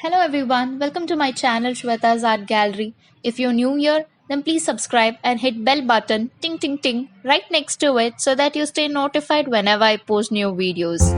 Hello everyone, welcome to my channel Shweta's Art Gallery. If you're new here, then please subscribe and hit bell button ting ting ting right next to it so that you stay notified whenever I post new videos.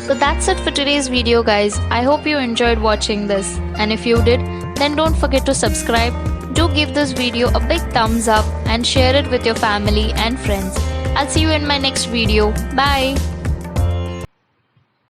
So that's it for today's video, guys. I hope you enjoyed watching this, and if you did, then don't forget to subscribe. Do give this video a big thumbs up and share it with your family and friends. I'll see you in my next video. Bye.